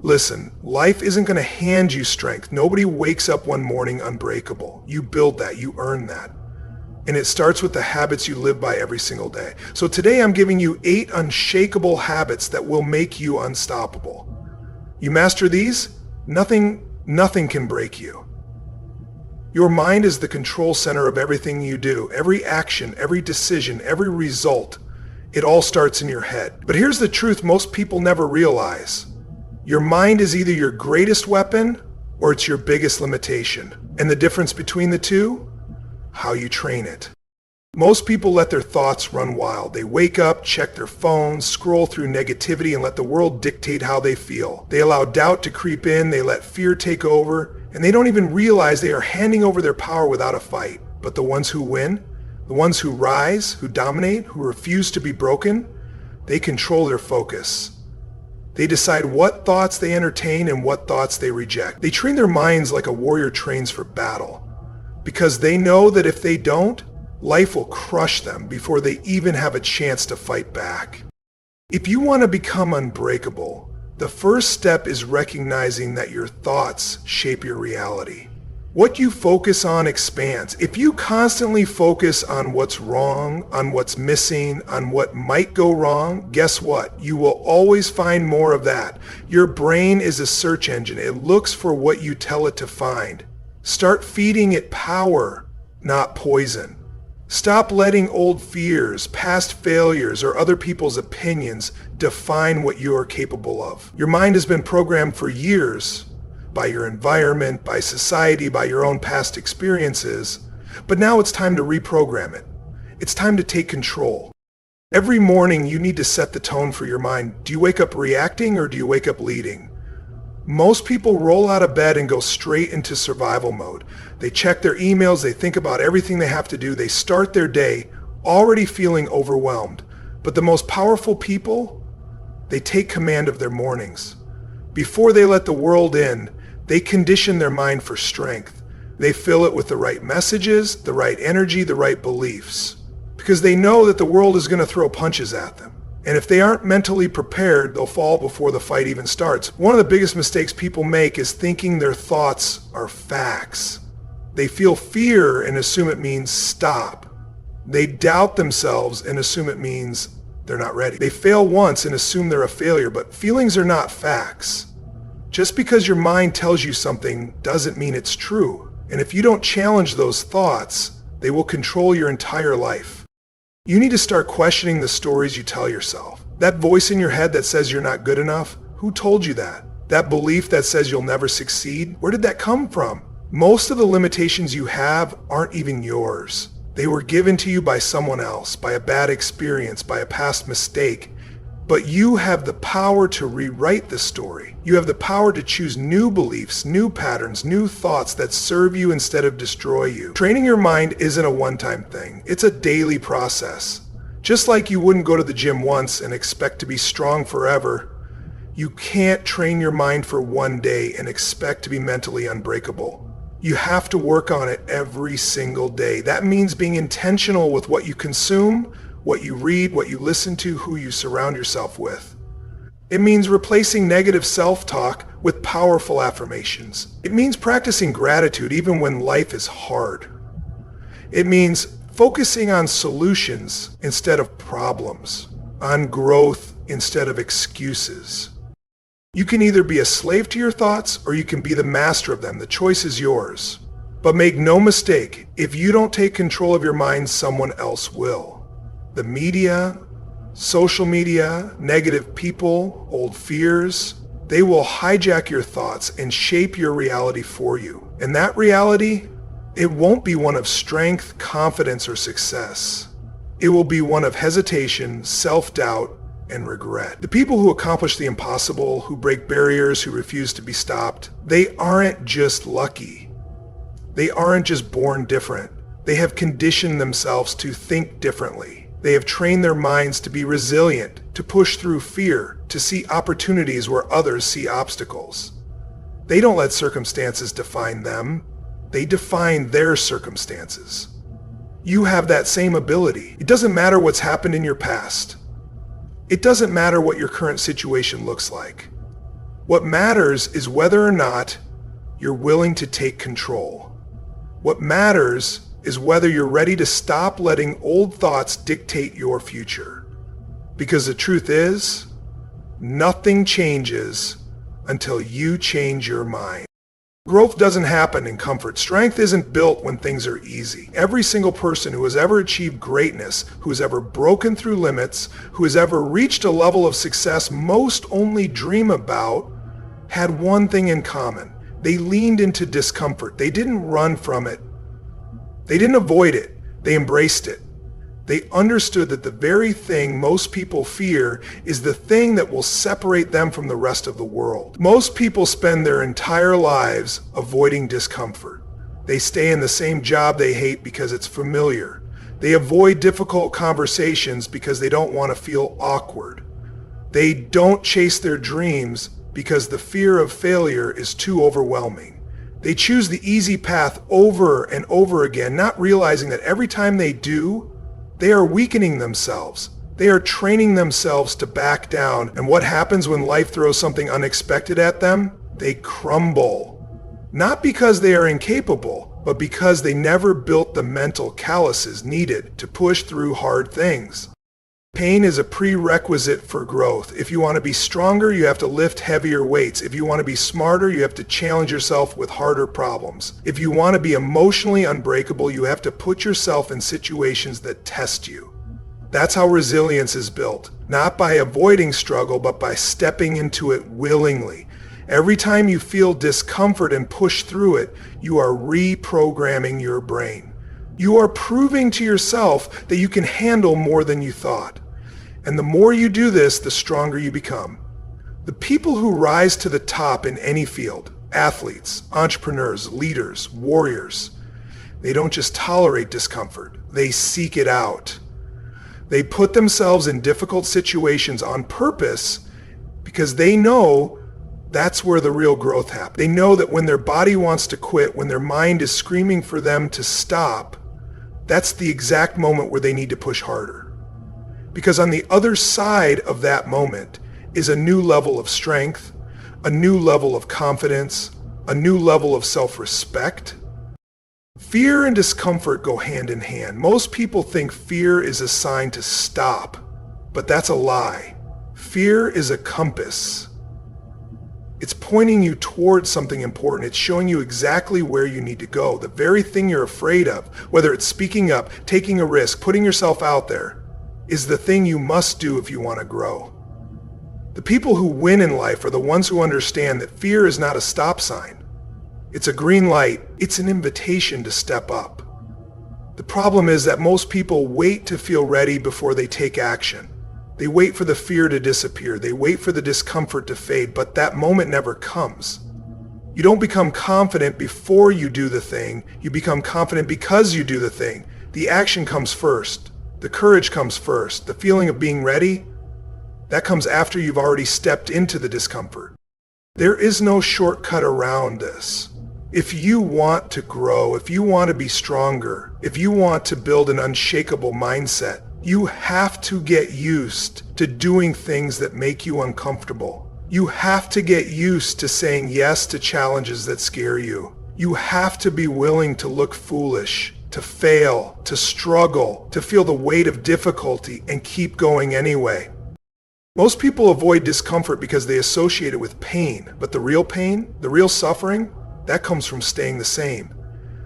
Listen, life isn't going to hand you strength. Nobody wakes up one morning unbreakable. You build that, you earn that. And it starts with the habits you live by every single day. So today I'm giving you 8 unshakable habits that will make you unstoppable. You master these, nothing can break you. Your mind is the control center of everything you do. Every action, every decision, every result, it all starts in your head. But here's the truth most people never realize. Your mind is either your greatest weapon or it's your biggest limitation. And the difference between the two? How you train it. Most people let their thoughts run wild. They wake up, check their phones, scroll through negativity, and let the world dictate how they feel. They allow doubt to creep in, they let fear take over, and they don't even realize they are handing over their power without a fight. But the ones who win, the ones who rise, who dominate, who refuse to be broken, they control their focus. They decide what thoughts they entertain and what thoughts they reject. They train their minds like a warrior trains for battle, because they know that if they don't, life will crush them before they even have a chance to fight back. If you want to become unbreakable, the first step is recognizing that your thoughts shape your reality. What you focus on expands. If you constantly focus on what's wrong, on what's missing, on what might go wrong, guess what? You will always find more of that. Your brain is a search engine. It looks for what you tell it to find. Start feeding it power, not poison. Stop letting old fears, past failures, or other people's opinions define what you are capable of. Your mind has been programmed for years by your environment, by society, by your own past experiences, but now it's time to reprogram it. It's time to take control. Every morning you need to set the tone for your mind. Do you wake up reacting or do you wake up leading? Most people roll out of bed and go straight into survival mode. They check their emails, they think about everything they have to do, they start their day already feeling overwhelmed. But the most powerful people, they take command of their mornings. Before they let the world in, they condition their mind for strength. They fill it with the right messages, the right energy, the right beliefs. Because they know that the world is going to throw punches at them. And if they aren't mentally prepared, they'll fall before the fight even starts. One of the biggest mistakes people make is thinking their thoughts are facts. They feel fear and assume it means stop. They doubt themselves and assume it means they're not ready. They fail once and assume they're a failure, but feelings are not facts. Just because your mind tells you something doesn't mean it's true. And if you don't challenge those thoughts, they will control your entire life. You need to start questioning the stories you tell yourself. That voice in your head that says you're not good enough, who told you that? That belief that says you'll never succeed, where did that come from? Most of the limitations you have aren't even yours. They were given to you by someone else, by a bad experience, by a past mistake. But you have the power to rewrite the story. You have the power to choose new beliefs, new patterns, new thoughts that serve you instead of destroy you. Training your mind isn't a one-time thing. It's a daily process. Just like you wouldn't go to the gym once and expect to be strong forever, you can't train your mind for one day and expect to be mentally unbreakable. You have to work on it every single day. That means being intentional with what you consume, what you read, what you listen to, who you surround yourself with. It means replacing negative self-talk with powerful affirmations. It means practicing gratitude even when life is hard. It means focusing on solutions instead of problems, on growth instead of excuses. You can either be a slave to your thoughts or you can be the master of them. The choice is yours. But make no mistake, if you don't take control of your mind, someone else will. The media, social media, negative people, old fears, they will hijack your thoughts and shape your reality for you. And that reality, it won't be one of strength, confidence, or success. It will be one of hesitation, self-doubt, and regret. The people who accomplish the impossible, who break barriers, who refuse to be stopped, they aren't just lucky. They aren't just born different. They have conditioned themselves to think differently. They have trained their minds to be resilient, to push through fear, to see opportunities where others see obstacles. They don't let circumstances define them. They define their circumstances. You have that same ability. It doesn't matter what's happened in your past. It doesn't matter what your current situation looks like. What matters is whether or not you're willing to take control. What matters is whether you're ready to stop letting old thoughts dictate your future. Because the truth is, nothing changes until you change your mind. Growth doesn't happen in comfort. Strength isn't built when things are easy. Every single person who has ever achieved greatness, who has ever broken through limits, who has ever reached a level of success most only dream about, had one thing in common. They leaned into discomfort. They didn't run from it. They didn't avoid it. They embraced it. They understood that the very thing most people fear is the thing that will separate them from the rest of the world. Most people spend their entire lives avoiding discomfort. They stay in the same job they hate because it's familiar. They avoid difficult conversations because they don't want to feel awkward. They don't chase their dreams because the fear of failure is too overwhelming. They choose the easy path over and over again, not realizing that every time they do, they are weakening themselves. They are training themselves to back down. And what happens when life throws something unexpected at them? They crumble. Not because they are incapable, but because they never built the mental calluses needed to push through hard things. Pain is a prerequisite for growth. If you want to be stronger, you have to lift heavier weights. If you want to be smarter, you have to challenge yourself with harder problems. If you want to be emotionally unbreakable, you have to put yourself in situations that test you. That's how resilience is built, not by avoiding struggle, but by stepping into it willingly. Every time you feel discomfort and push through it, you are reprogramming your brain. You are proving to yourself that you can handle more than you thought. And the more you do this, the stronger you become. The people who rise to the top in any field, athletes, entrepreneurs, leaders, warriors, they don't just tolerate discomfort, they seek it out. They put themselves in difficult situations on purpose because they know that's where the real growth happens. They know that when their body wants to quit, when their mind is screaming for them to stop, that's the exact moment where they need to push harder. Because on the other side of that moment is a new level of strength, a new level of confidence, a new level of self-respect. Fear and discomfort go hand in hand. Most people think fear is a sign to stop, but that's a lie. Fear is a compass. It's pointing you towards something important. It's showing you exactly where you need to go. The very thing you're afraid of, whether it's speaking up, taking a risk, putting yourself out there, is the thing you must do if you want to grow. The people who win in life are the ones who understand that fear is not a stop sign. It's a green light. It's an invitation to step up. The problem is that most people wait to feel ready before they take action. They wait for the fear to disappear. They wait for the discomfort to fade, but that moment never comes. You don't become confident before you do the thing. You become confident because you do the thing. The action comes first. The courage comes first. The feeling of being ready, that comes after you've already stepped into the discomfort. There is no shortcut around this. If you want to grow, if you want to be stronger, if you want to build an unshakable mindset, you have to get used to doing things that make you uncomfortable. You have to get used to saying yes to challenges that scare you. You have to be willing to look foolish, to fail, to struggle, to feel the weight of difficulty and keep going anyway. Most people avoid discomfort because they associate it with pain, but the real pain, the real suffering, that comes from staying the same.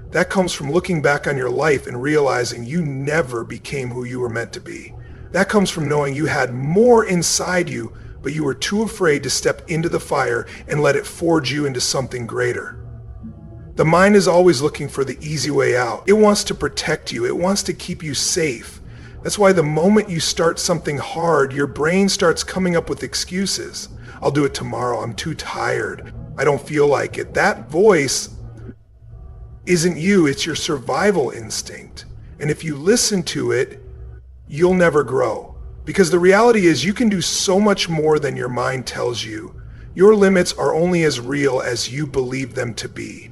That comes from looking back on your life and realizing you never became who you were meant to be. That comes from knowing you had more inside you, but you were too afraid to step into the fire and let it forge you into something greater. The mind is always looking for the easy way out. It wants to protect you. It wants to keep you safe. That's why the moment you start something hard, your brain starts coming up with excuses. I'll do it tomorrow. I'm too tired. I don't feel like it. That voice isn't you. It's your survival instinct. And if you listen to it, you'll never grow. Because the reality is you can do so much more than your mind tells you. Your limits are only as real as you believe them to be.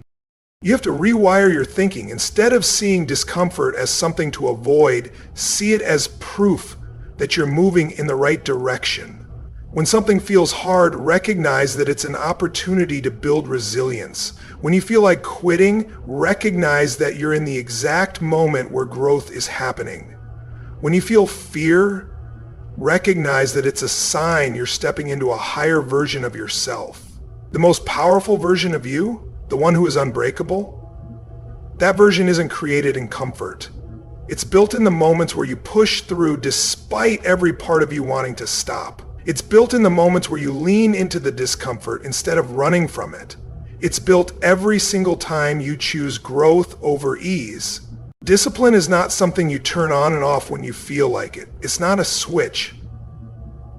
You have to rewire your thinking. Instead of seeing discomfort as something to avoid, see it as proof that you're moving in the right direction. When something feels hard, recognize that it's an opportunity to build resilience. When you feel like quitting, recognize that you're in the exact moment where growth is happening. When you feel fear, recognize that it's a sign you're stepping into a higher version of yourself. The most powerful version of you, the one who is unbreakable, that version isn't created in comfort. It's built in the moments where you push through despite every part of you wanting to stop. It's built in the moments where you lean into the discomfort instead of running from it. It's built every single time you choose growth over ease. Discipline is not something you turn on and off when you feel like it. It's not a switch.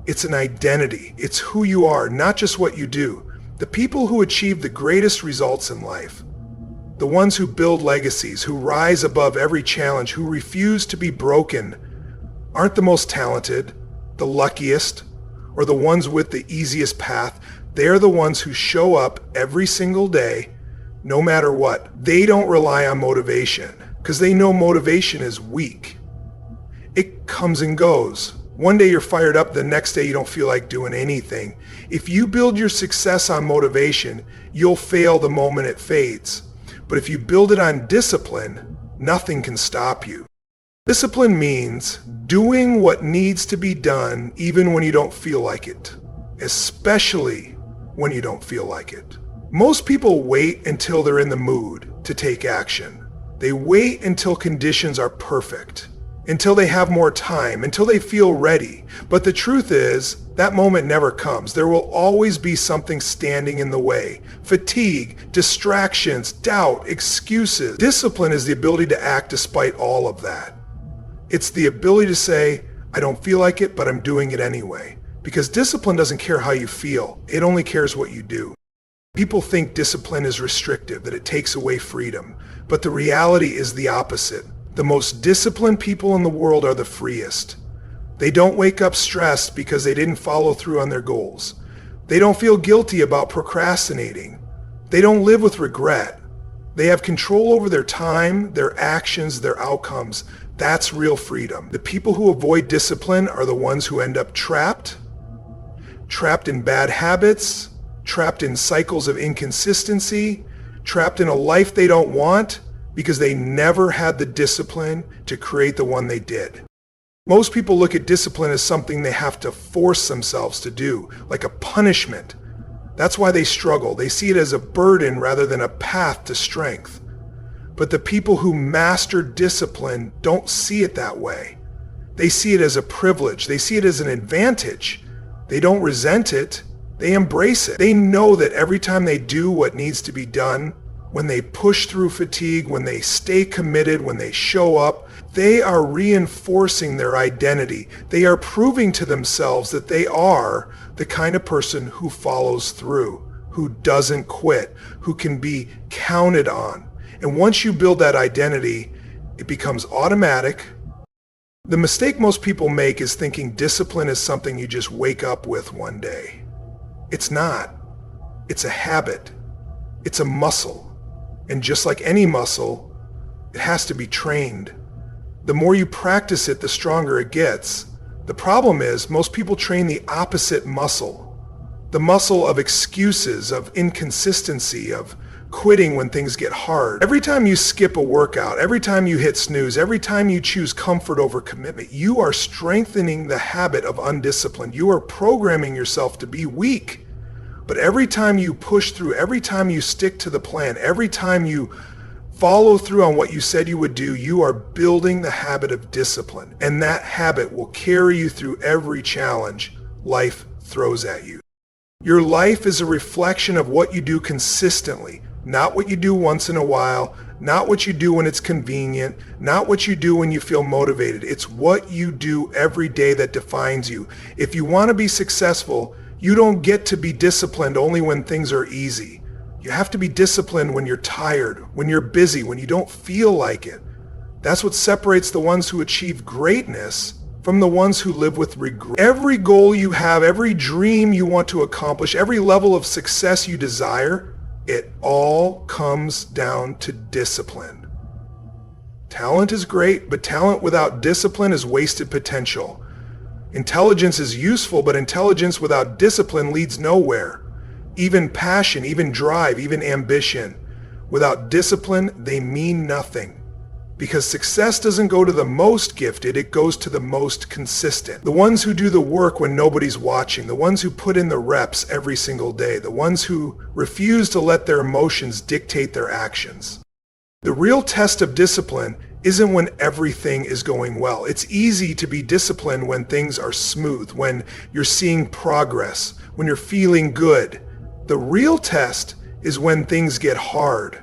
It's an identity. It's who you are, not just what you do. The people who achieve the greatest results in life, the ones who build legacies, who rise above every challenge, who refuse to be broken, aren't the most talented, the luckiest, or the ones with the easiest path. They're the ones who show up every single day, no matter what. They don't rely on motivation, because they know motivation is weak. It comes and goes. One day you're fired up, the next day you don't feel like doing anything. If you build your success on motivation, you'll fail the moment it fades. But if you build it on discipline, nothing can stop you. Discipline means doing what needs to be done even when you don't feel like it, especially when you don't feel like it. Most people wait until they're in the mood to take action. They wait until conditions are perfect, until they have more time, until they feel ready. But the truth is, that moment never comes. There will always be something standing in the way. Fatigue, distractions, doubt, excuses. Discipline is the ability to act despite all of that. It's the ability to say, I don't feel like it, but I'm doing it anyway. Because discipline doesn't care how you feel. It only cares what you do. People think discipline is restrictive, that it takes away freedom. But the reality is the opposite. The most disciplined people in the world are the freest. They don't wake up stressed because they didn't follow through on their goals. They don't feel guilty about procrastinating. They don't live with regret. They have control over their time, their actions, their outcomes. That's real freedom. The people who avoid discipline are the ones who end up trapped in bad habits, trapped in cycles of inconsistency, trapped in a life they don't want because they never had the discipline to create the one they did. Most people look at discipline as something they have to force themselves to do, like a punishment. That's why they struggle. They see it as a burden rather than a path to strength. But the people who master discipline don't see it that way. They see it as a privilege. They see it as an advantage. They don't resent it. They embrace it. They know that every time they do what needs to be done, when they push through fatigue, when they stay committed, when they show up, they are reinforcing their identity. They are proving to themselves that they are the kind of person who follows through, who doesn't quit, who can be counted on. And once you build that identity, it becomes automatic. The mistake most people make is thinking discipline is something you just wake up with one day. It's not. It's a habit. It's a muscle. And just like any muscle, it has to be trained. The more you practice it, the stronger it gets. The problem is most people train the opposite muscle. The muscle of excuses, of inconsistency, of quitting when things get hard. Every time you skip a workout, every time you hit snooze, every time you choose comfort over commitment, you are strengthening the habit of undiscipline. You are programming yourself to be weak. But every time you push through, every time you stick to the plan, every time you follow through on what you said you would do, you are building the habit of discipline. And that habit will carry you through every challenge life throws at you. Your life is a reflection of what you do consistently. Not what you do once in a while, not what you do when it's convenient, not what you do when you feel motivated. It's what you do every day that defines you. If you want to be successful, you don't get to be disciplined only when things are easy. You have to be disciplined when you're tired, when you're busy, when you don't feel like it. That's what separates the ones who achieve greatness from the ones who live with regret. Every goal you have, every dream you want to accomplish, every level of success you desire, it all comes down to discipline. Talent is great, but talent without discipline is wasted potential. Intelligence is useful, but intelligence without discipline leads nowhere. Even passion, even drive, even ambition. Without discipline, they mean nothing. Because success doesn't go to the most gifted, it goes to the most consistent. The ones who do the work when nobody's watching, the ones who put in the reps every single day, the ones who refuse to let their emotions dictate their actions. The real test of discipline isn't when everything is going well. It's easy to be disciplined when things are smooth, when you're seeing progress, when you're feeling good. The real test is when things get hard,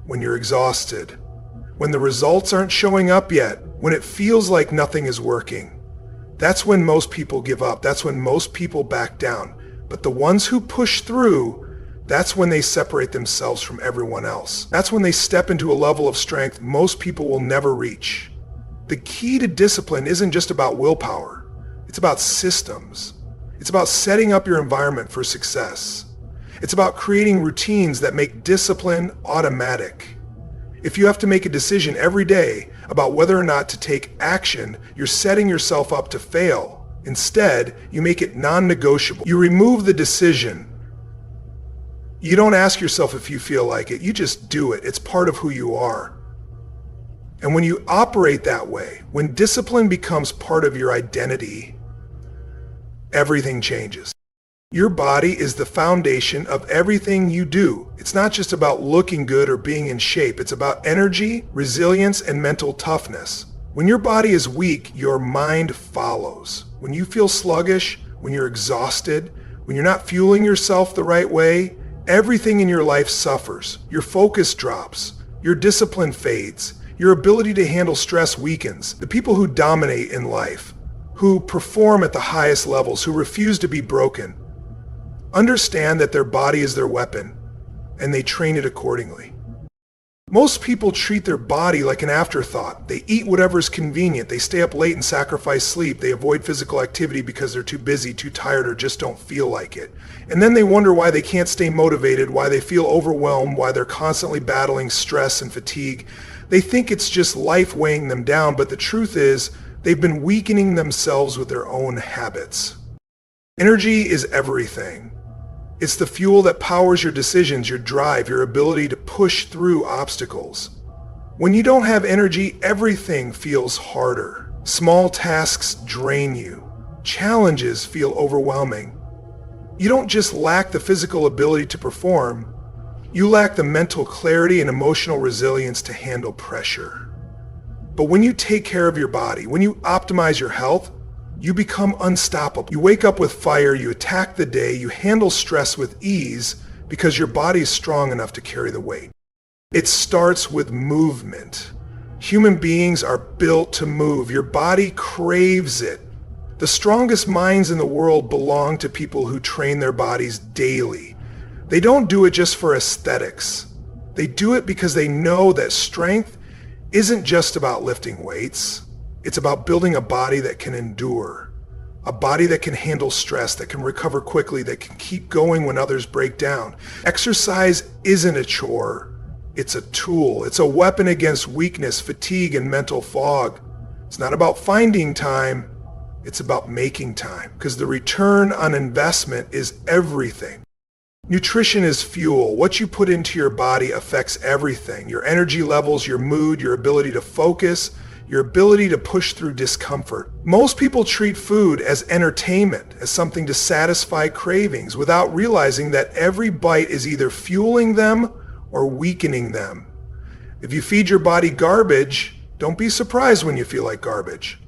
when you're exhausted, when the results aren't showing up yet, when it feels like nothing is working. That's when most people give up. That's when most people back down. But the ones who push through, that's when they separate themselves from everyone else. That's when they step into a level of strength most people will never reach. The key to discipline isn't just about willpower. It's about systems. It's about setting up your environment for success. It's about creating routines that make discipline automatic. If you have to make a decision every day about whether or not to take action, you're setting yourself up to fail. Instead, you make it non-negotiable. You remove the decision. You don't ask yourself if you feel like it. You just do it. It's part of who you are. And when you operate that way, when discipline becomes part of your identity, everything changes. Your body is the foundation of everything you do. It's not just about looking good or being in shape. It's about energy, resilience, and mental toughness. When your body is weak, your mind follows. When you feel sluggish, when you're exhausted, when you're not fueling yourself the right way, everything in your life suffers. Your focus drops. Your discipline fades. Your ability to handle stress weakens. The people who dominate in life, who perform at the highest levels, who refuse to be broken, understand that their body is their weapon, and they train it accordingly. Most people treat their body like an afterthought. They eat whatever's convenient. They stay up late and sacrifice sleep. They avoid physical activity because they're too busy, too tired, or just don't feel like it. And then they wonder why they can't stay motivated, why they feel overwhelmed, why they're constantly battling stress and fatigue. They think it's just life weighing them down, but the truth is, they've been weakening themselves with their own habits. Energy is everything. It's the fuel that powers your decisions, your drive, your ability to push through obstacles. When you don't have energy, everything feels harder. Small tasks drain you. Challenges feel overwhelming. You don't just lack the physical ability to perform, you lack the mental clarity and emotional resilience to handle pressure. But when you take care of your body, when you optimize your health, you become unstoppable. You wake up with fire, you attack the day, you handle stress with ease because your body is strong enough to carry the weight. It starts with movement. Human beings are built to move. Your body craves it. The strongest minds in the world belong to people who train their bodies daily. They don't do it just for aesthetics. They do it because they know that strength isn't just about lifting weights. It's about building a body that can endure, a body that can handle stress, that can recover quickly, that can keep going when others break down. Exercise isn't a chore, it's a tool. It's a weapon against weakness, fatigue, and mental fog. It's not about finding time, it's about making time, because the return on investment is everything. Nutrition is fuel. What you put into your body affects everything. Your energy levels, your mood, your ability to focus, your ability to push through discomfort. Most people treat food as entertainment, as something to satisfy cravings, without realizing that every bite is either fueling them or weakening them. If you feed your body garbage, don't be surprised when you feel like garbage.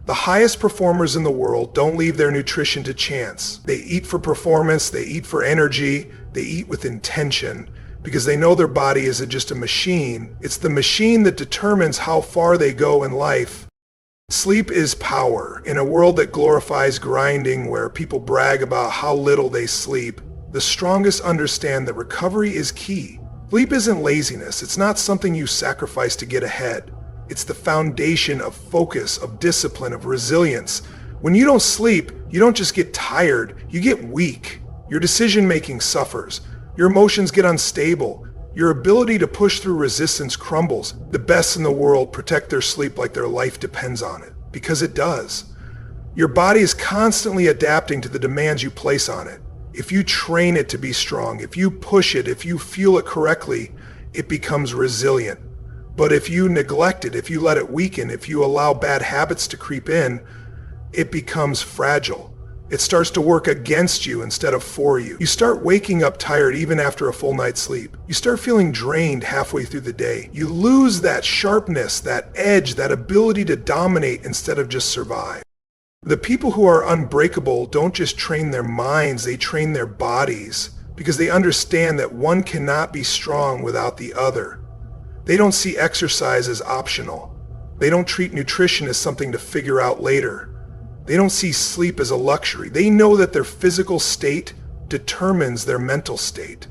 The highest performers in the world don't leave their nutrition to chance. They eat for performance, they eat for energy, they eat with intention, because they know their body isn't just a machine. It's the machine that determines how far they go in life. Sleep is power. In a world that glorifies grinding, where people brag about how little they sleep, the strongest understand that recovery is key. Sleep isn't laziness. It's not something you sacrifice to get ahead. It's the foundation of focus, of discipline, of resilience. When you don't sleep, you don't just get tired, you get weak. Your decision-making suffers. Your emotions get unstable. Your ability to push through resistance crumbles. The best in the world protect their sleep like their life depends on it, because it does. Your body is constantly adapting to the demands you place on it. If you train it to be strong, if you push it, if you fuel it correctly, it becomes resilient. But if you neglect it, if you let it weaken, if you allow bad habits to creep in, it becomes fragile. It starts to work against you instead of for you. You start waking up tired even after a full night's sleep. You start feeling drained halfway through the day. You lose that sharpness, that edge, that ability to dominate instead of just survive. The people who are unbreakable don't just train their minds, they train their bodies because they understand that one cannot be strong without the other. They don't see exercise as optional. They don't treat nutrition as something to figure out later. They don't see sleep as a luxury. They know that their physical state determines their mental state.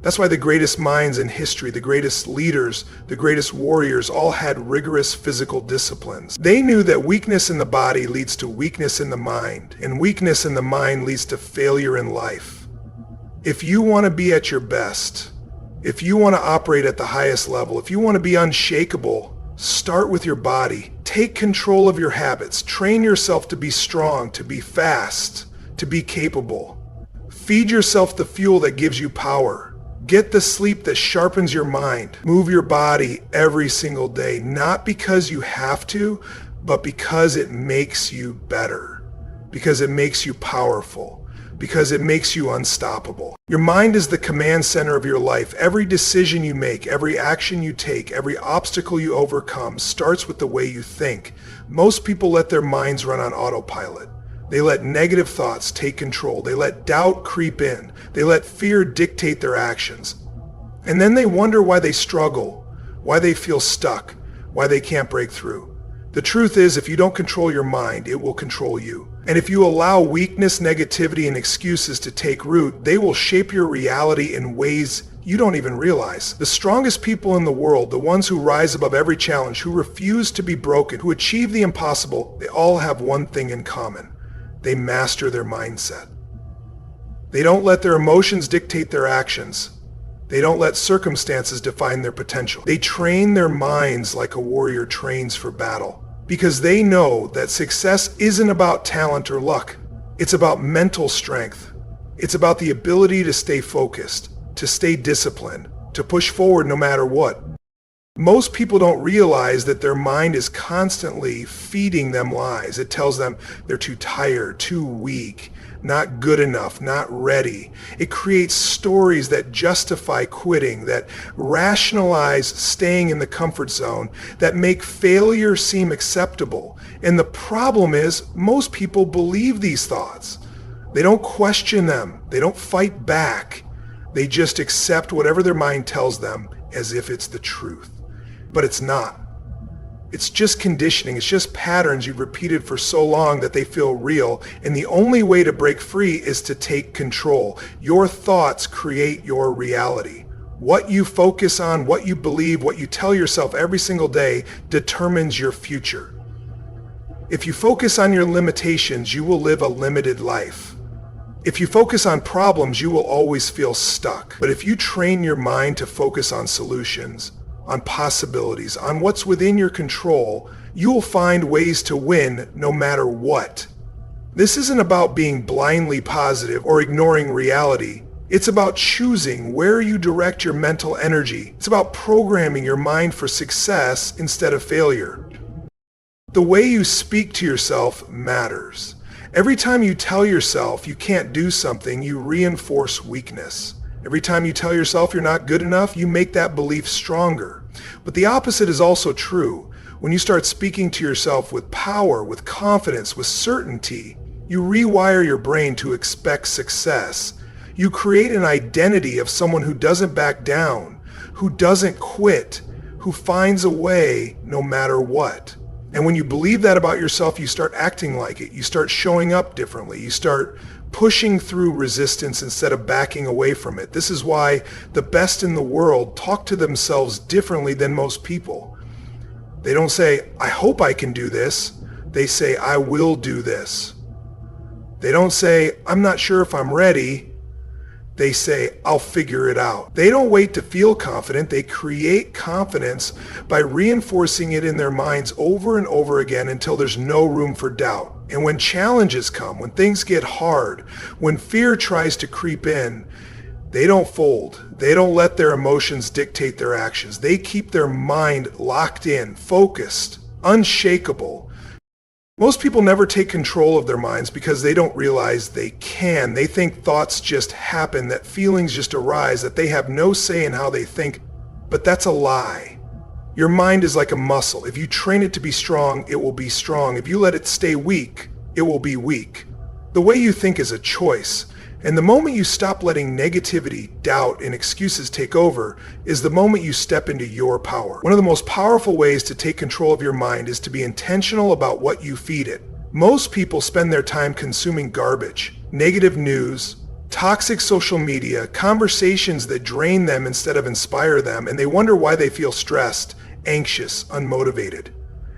That's why the greatest minds in history, the greatest leaders, the greatest warriors all had rigorous physical disciplines. They knew that weakness in the body leads to weakness in the mind, and weakness in the mind leads to failure in life. If you want to be at your best, if you want to operate at the highest level, if you want to be unshakable, start with your body. Take control of your habits. Train yourself to be strong, to be fast, to be capable. Feed yourself the fuel that gives you power. Get the sleep that sharpens your mind. Move your body every single day, not because you have to, but because it makes you better, because it makes you powerful, because it makes you unstoppable. Your mind is the command center of your life. Every decision you make, every action you take, every obstacle you overcome starts with the way you think. Most people let their minds run on autopilot. They let negative thoughts take control. They let doubt creep in. They let fear dictate their actions. And then they wonder why they struggle, why they feel stuck, why they can't break through. The truth is, if you don't control your mind, it will control you. And if you allow weakness, negativity, and excuses to take root, they will shape your reality in ways you don't even realize. The strongest people in the world, the ones who rise above every challenge, who refuse to be broken, who achieve the impossible, they all have one thing in common. They master their mindset. They don't let their emotions dictate their actions. They don't let circumstances define their potential. They train their minds like a warrior trains for battle, because they know that success isn't about talent or luck. It's about mental strength. It's about the ability to stay focused, to stay disciplined, to push forward no matter what. Most people don't realize that their mind is constantly feeding them lies. It tells them they're too tired, too weak, not good enough, not ready. It creates stories that justify quitting, that rationalize staying in the comfort zone, that make failure seem acceptable. And the problem is, most people believe these thoughts. They don't question them. They don't fight back. They just accept whatever their mind tells them as if it's the truth. But it's not. It's just conditioning. It's just patterns you've repeated for so long that they feel real. And the only way to break free is to take control. Your thoughts create your reality. What you focus on, what you believe, what you tell yourself every single day determines your future. If you focus on your limitations, you will live a limited life. If you focus on problems, you will always feel stuck. But if you train your mind to focus on solutions, on possibilities, on what's within your control, you will find ways to win no matter what. This isn't about being blindly positive or ignoring reality. It's about choosing where you direct your mental energy. It's about programming your mind for success instead of failure. The way you speak to yourself matters. Every time you tell yourself you can't do something, you reinforce weakness. Every time you tell yourself you're not good enough, you make that belief stronger. But the opposite is also true. When you start speaking to yourself with power, with confidence, with certainty, you rewire your brain to expect success. You create an identity of someone who doesn't back down, who doesn't quit, who finds a way no matter what. And when you believe that about yourself, you start acting like it. You start showing up differently. You start pushing through resistance instead of backing away from it. This is why the best in the world talk to themselves differently than most people. They don't say, I hope I can do this. They say, I will do this. They don't say, I'm not sure if I'm ready. They say, I'll figure it out. They don't wait to feel confident. They create confidence by reinforcing it in their minds over and over again until there's no room for doubt. And when challenges come, when things get hard, when fear tries to creep in, they don't fold. They don't let their emotions dictate their actions. They keep their mind locked in, focused, unshakable. Most people never take control of their minds because they don't realize they can. They think thoughts just happen, that feelings just arise, that they have no say in how they think. But that's a lie. Your mind is like a muscle. If you train it to be strong, it will be strong. If you let it stay weak, it will be weak. The way you think is a choice. And the moment you stop letting negativity, doubt, and excuses take over is the moment you step into your power. One of the most powerful ways to take control of your mind is to be intentional about what you feed it. Most people spend their time consuming garbage, negative news, toxic social media, conversations that drain them instead of inspire them, and they wonder why they feel stressed, anxious, unmotivated.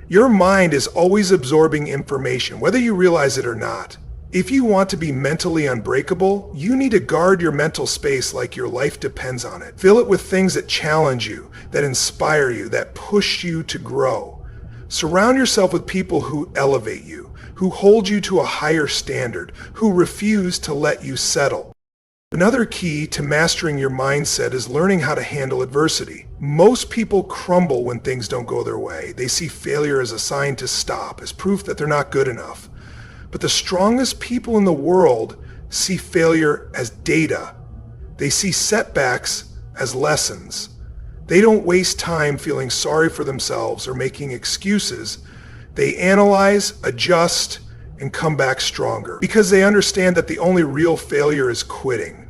Your mind is always absorbing information, whether you realize it or not. If you want to be mentally unbreakable, you need to guard your mental space like your life depends on it. Fill it with things that challenge you, that inspire you, that push you to grow. Surround yourself with people who elevate you, who hold you to a higher standard, who refuse to let you settle. Another key to mastering your mindset is learning how to handle adversity. Most people crumble when things don't go their way. They see failure as a sign to stop, as proof that they're not good enough. But the strongest people in the world see failure as data. They see setbacks as lessons. They don't waste time feeling sorry for themselves or making excuses. They analyze, adjust, and come back stronger because they understand that the only real failure is quitting.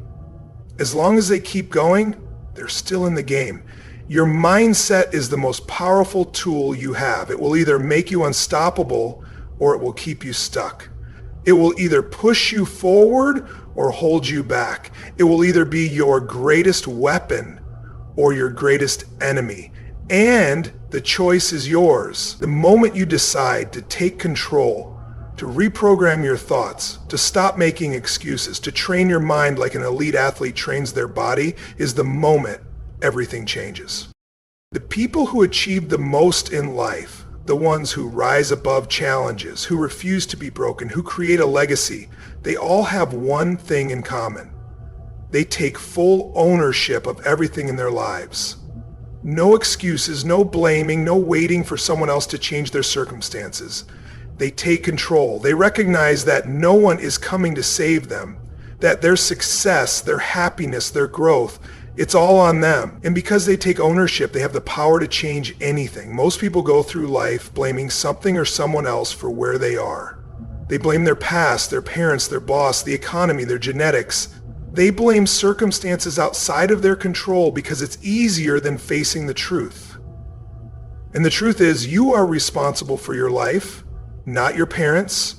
As long as they keep going, they're still in the game. Your mindset is the most powerful tool you have. It will either make you unstoppable or it will keep you stuck. It will either push you forward or hold you back. It will either be your greatest weapon or your greatest enemy. And the choice is yours. The moment you decide to take control, to reprogram your thoughts, to stop making excuses, to train your mind like an elite athlete trains their body, is the moment everything changes. The people who achieve the most in life, the ones who rise above challenges, who refuse to be broken, who create a legacy, they all have one thing in common. They take full ownership of everything in their lives. No excuses, no blaming, no waiting for someone else to change their circumstances. They take control. They recognize that no one is coming to save them, that their success, their happiness, their growth, it's all on them. And because they take ownership, they have the power to change anything. Most people go through life blaming something or someone else for where they are. They blame their past, their parents, their boss, the economy, their genetics. They blame circumstances outside of their control because it's easier than facing the truth. And the truth is, you are responsible for your life, not your parents,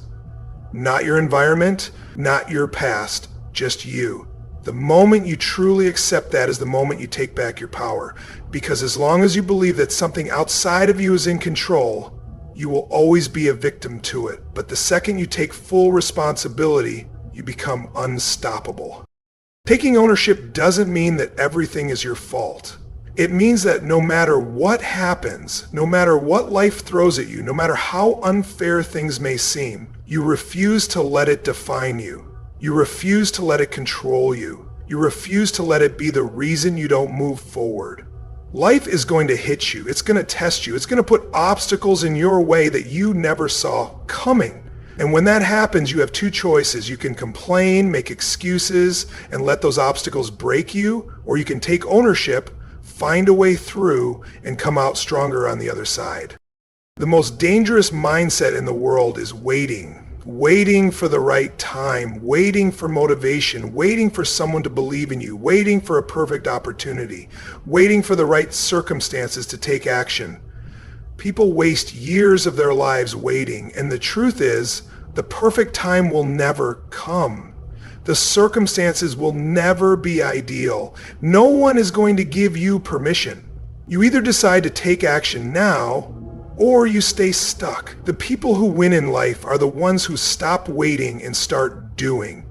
not your environment, not your past, just you. The moment you truly accept that is the moment you take back your power. Because as long as you believe that something outside of you is in control, you will always be a victim to it. But the second you take full responsibility, you become unstoppable. Taking ownership doesn't mean that everything is your fault. It means that no matter what happens, no matter what life throws at you, no matter how unfair things may seem, you refuse to let it define you. You refuse to let it control you. You refuse to let it be the reason you don't move forward. Life is going to hit you. It's going to test you. It's going to put obstacles in your way that you never saw coming. And when that happens, you have two choices. You can complain, make excuses, and let those obstacles break you, or you can take ownership, find a way through, and come out stronger on the other side. The most dangerous mindset in the world is waiting for the right time, waiting for motivation, waiting for someone to believe in you, waiting for a perfect opportunity, waiting for the right circumstances to take action. People waste years of their lives waiting, and the truth is, the perfect time will never come. The circumstances will never be ideal. No one is going to give you permission. You either decide to take action now, or you stay stuck. The people who win in life are the ones who stop waiting and start doing.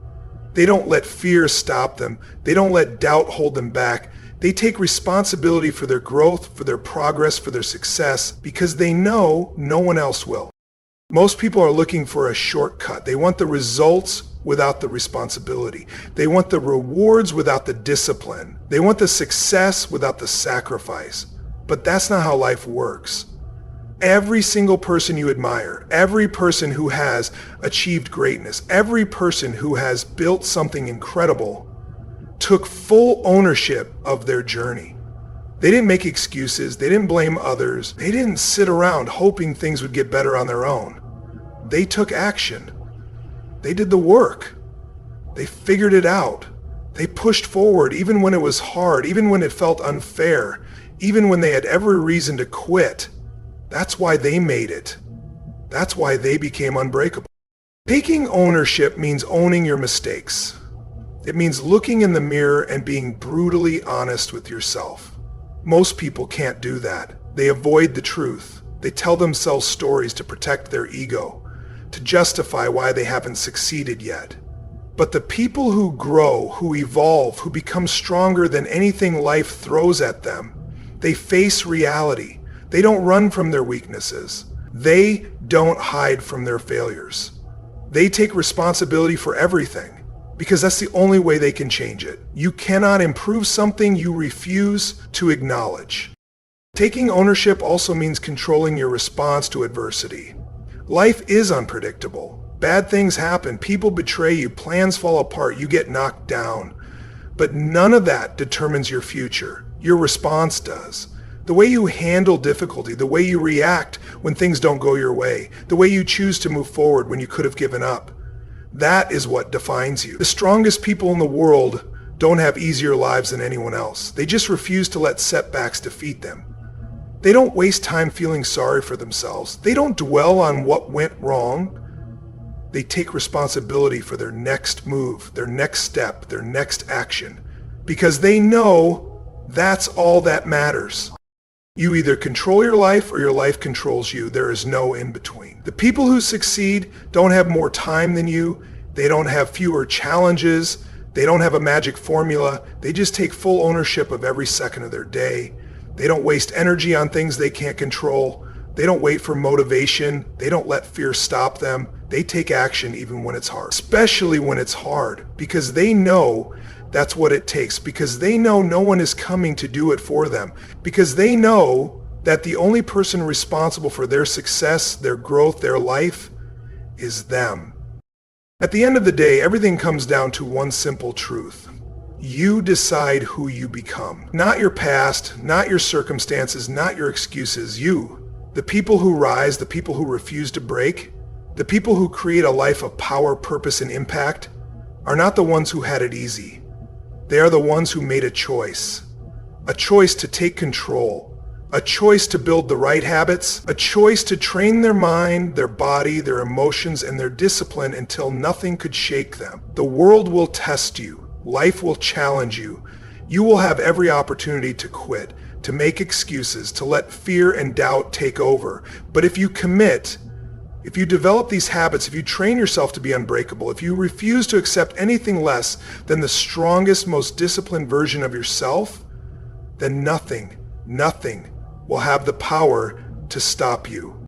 They don't let fear stop them. They don't let doubt hold them back. They take responsibility for their growth, for their progress, for their success, because they know no one else will. Most people are looking for a shortcut. They want the results without the responsibility. They want the rewards without the discipline. They want the success without the sacrifice. But that's not how life works. Every single person you admire, every person who has achieved greatness, every person who has built something incredible, took full ownership of their journey. They didn't make excuses. They didn't blame others. They didn't sit around hoping things would get better on their own. They took action. They did the work. They figured it out. They pushed forward even when it was hard, even when it felt unfair, even when they had every reason to quit. That's why they made it. That's why they became unbreakable. Taking ownership means owning your mistakes. It means looking in the mirror and being brutally honest with yourself. Most people can't do that. They avoid the truth. They tell themselves stories to protect their ego, to justify why they haven't succeeded yet. But the people who grow, who evolve, who become stronger than anything life throws at them, they face reality. They don't run from their weaknesses. They don't hide from their failures. They take responsibility for everything because that's the only way they can change it. You cannot improve something you refuse to acknowledge. Taking ownership also means controlling your response to adversity. Life is unpredictable. Bad things happen. People betray you. Plans fall apart. You get knocked down. But none of that determines your future. Your response does. The way you handle difficulty, the way you react when things don't go your way, the way you choose to move forward when you could have given up, that is what defines you. The strongest people in the world don't have easier lives than anyone else. They just refuse to let setbacks defeat them. They don't waste time feeling sorry for themselves. They don't dwell on what went wrong. They take responsibility for their next move, their next step, their next action, because they know that's all that matters. You either control your life or your life controls you. There is no in between. The people who succeed don't have more time than you. They don't have fewer challenges. They don't have a magic formula. They just take full ownership of every second of their day. They don't waste energy on things they can't control. They don't wait for motivation. They don't let fear stop them. They take action even when it's hard, especially when it's hard, because they know that's what it takes, because they know no one is coming to do it for them, because they know that the only person responsible for their success, their growth, their life is them. At the end of the day, everything comes down to one simple truth. You decide who you become. Not your past, not your circumstances, not your excuses. You. The people who rise, the people who refuse to break, the people who create a life of power, purpose, and impact are not the ones who had it easy. They are the ones who made a choice to take control, a choice to build the right habits, a choice to train their mind, their body, their emotions, and their discipline until nothing could shake them. The world will test you. Life will challenge you. You will have every opportunity to quit, to make excuses, to let fear and doubt take over. But if you commit, if you develop these habits, if you train yourself to be unbreakable, if you refuse to accept anything less than the strongest, most disciplined version of yourself, then nothing will have the power to stop you.